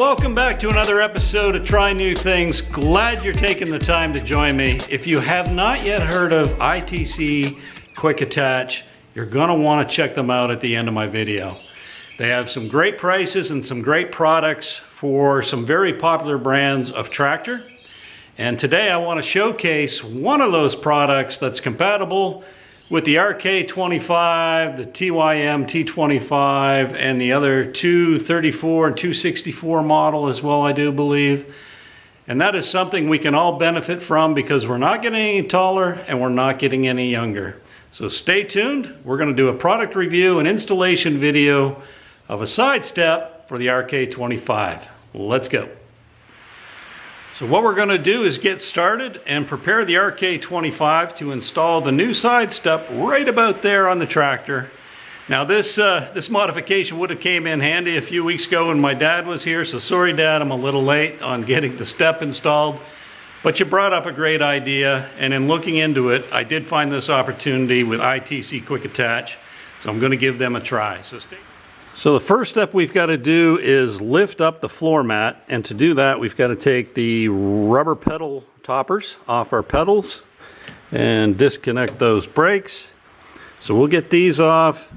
welcome back to another episode of Try New Things. Glad you're taking the time to join me. If you have not yet heard of ITC Quick Attach, you're gonna wanna check them out at the end of my video. They have some great prices and some great products for some very popular brands of tractor. And today I wanna showcase one of those products that's compatible with the RK25, the TYM T25, and the other 234 and 264 model as well, I do believe. And that is something we can all benefit from because we're not getting any taller and we're not getting any younger. So stay tuned. We're going to do a product review and installation video of a side step for the RK25. Let's go. So what we're going to do is get started and prepare the RK25 to install the new side step right about there on the tractor. Now this modification would have came in handy a few weeks ago when my dad was here, so sorry Dad, I'm a little late on getting the step installed. But you brought up a great idea, and in looking into it, I did find this opportunity with ITC Quick Attach, so I'm going to give them a try. So the first step we've got to do is lift up the floor mat, and to do that we've got to take the rubber pedal toppers off our pedals and disconnect those brakes. So we'll get these off,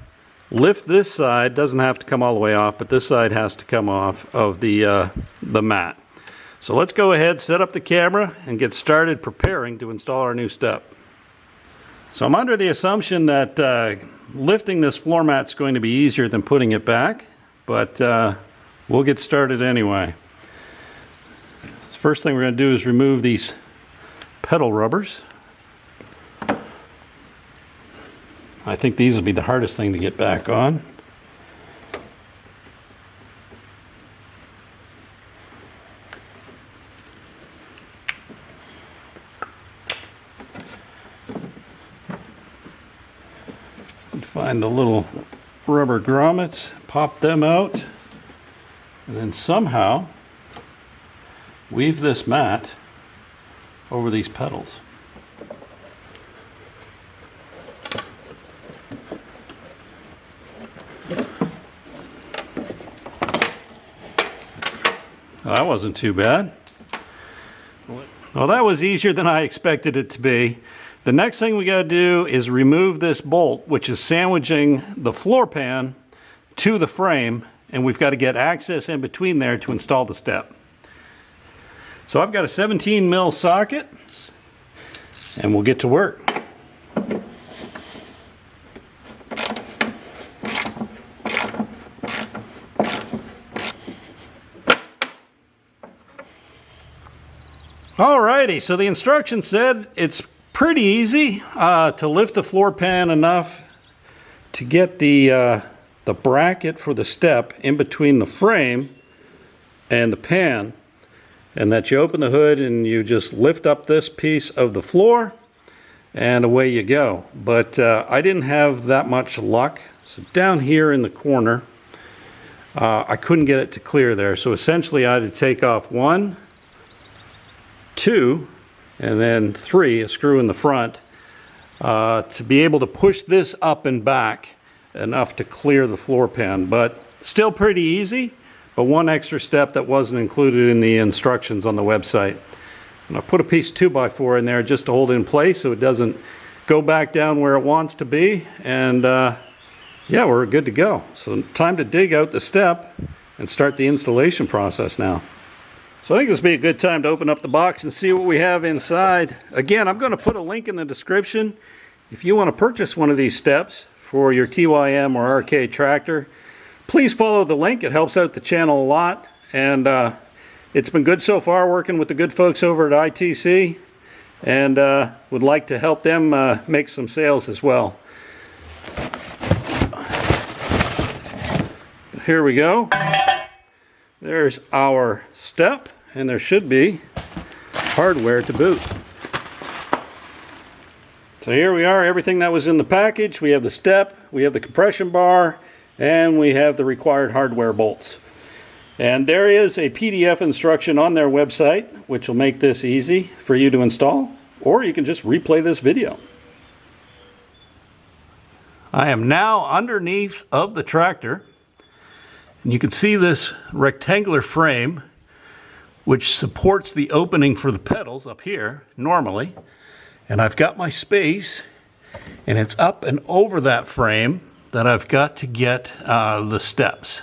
lift this side, doesn't have to come all the way off, but this side has to come off of the mat. So let's go ahead, set up the camera, and get started preparing to install our new step. So I'm under the assumption that lifting this floor mat is going to be easier than putting it back, but we'll get started anyway. The first thing we're going to do is remove these pedal rubbers. I think these will be the hardest thing to get back on. Find the little rubber grommets, pop them out, and then somehow weave this mat over these pedals. That wasn't too bad. Well, that was easier than I expected it to be. The next thing we got to do is remove this bolt, which is sandwiching the floor pan to the frame, and we've got to get access in between there to install the step. So I've got a 17 mil socket, and we'll get to work. Alrighty, so the instructions said it's pretty easy to lift the floor pan enough to get the bracket for the step in between the frame and the pan, and that you open the hood and you just lift up this piece of the floor and away you go. But I didn't have that much luck, so down here in the corner I couldn't get it to clear there, so essentially I had to take off 1, 2, and then 3, a screw in the front, to be able to push this up and back enough to clear the floor pan. But still pretty easy, but one extra step that wasn't included in the instructions on the website. And I put a piece of 2x4 in there just to hold it in place so it doesn't go back down where it wants to be, and yeah, we're good to go. So time to dig out the step and start the installation process now. So I think this would be a good time to open up the box and see what we have inside. Again, I'm going to put a link in the description. If you want to purchase one of these steps for your TYM or RK tractor, please follow the link. It helps out the channel a lot. And it's been good so far working with the good folks over at ITC. And would like to help them make some sales as well. Here we go. There's our step, and there should be hardware to boot. So here we are, everything that was in the package. We have the step, we have the compression bar, and we have the required hardware bolts. And there is a PDF instruction on their website, which will make this easy for you to install, or you can just replay this video. I am now underneath of the tractor, And you can see this rectangular frame which supports the opening for the pedals up here normally. And I've got my space, and it's up and over that frame that I've got to get the steps.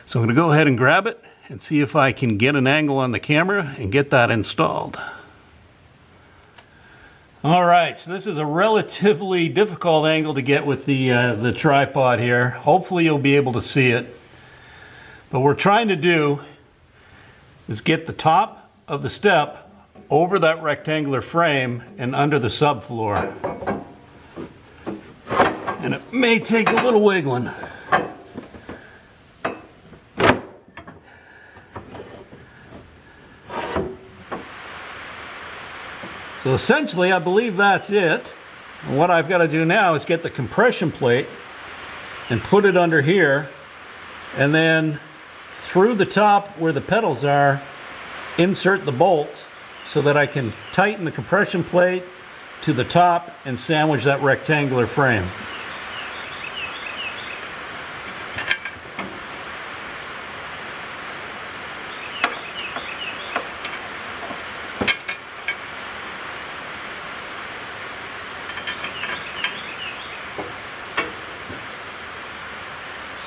So I'm going to go ahead and grab it and see if I can get an angle on the camera and get that installed. All right, so this is a relatively difficult angle to get with the tripod here. Hopefully you'll be able to see it. But what we're trying to do is get the top of the step over that rectangular frame and under the subfloor. And it may take a little wiggling. So essentially, I believe that's it. And what I've got to do now is get the compression plate and put it under here, and then through the top where the pedals are, insert the bolts so that I can tighten the compression plate to the top and sandwich that rectangular frame.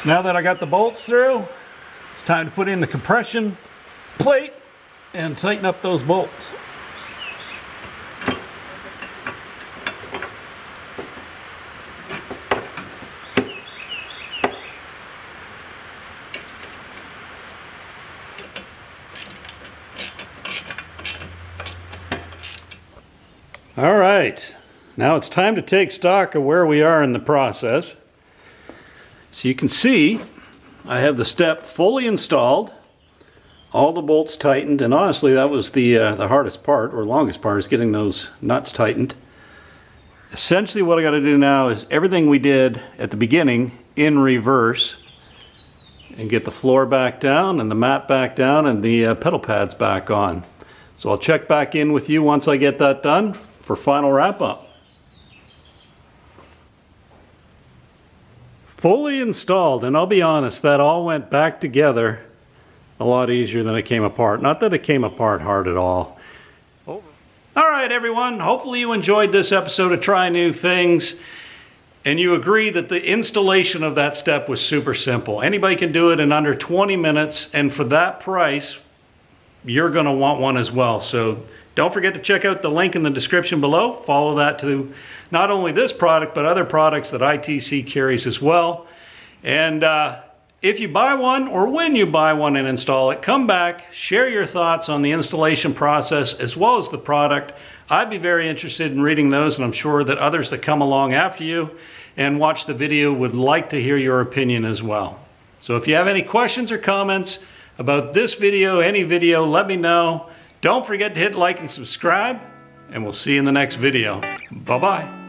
So now that I got the bolts through, it's time to put in the compression plate and tighten up those bolts. All right, now it's time to take stock of where we are in the process. So you can see I have the step fully installed, all the bolts tightened, and honestly that was the hardest part, or longest part, is getting those nuts tightened. Essentially what I got to do now is everything we did at the beginning in reverse, and get the floor back down and the mat back down and the pedal pads back on. So I'll check back in with you once I get that done for final wrap up. Fully installed, and I'll be honest, that all went back together a lot easier than it came apart. Not that it came apart hard at all. All right, everyone, hopefully you enjoyed this episode of Try New Things, and you agree that the installation of that step was super simple. Anybody can do it in under 20 minutes, and for that price, you're going to want one as well. So don't forget to check out the link in the description below. Follow that to not only this product, but other products that ITC carries as well. And if you buy one, or when you buy one and install it, come back, share your thoughts on the installation process as well as the product. I'd be very interested in reading those, and I'm sure that others that come along after you and watch the video would like to hear your opinion as well. So if you have any questions or comments about this video, any video, let me know. Don't forget to hit like and subscribe, and we'll see you in the next video. Bye-bye.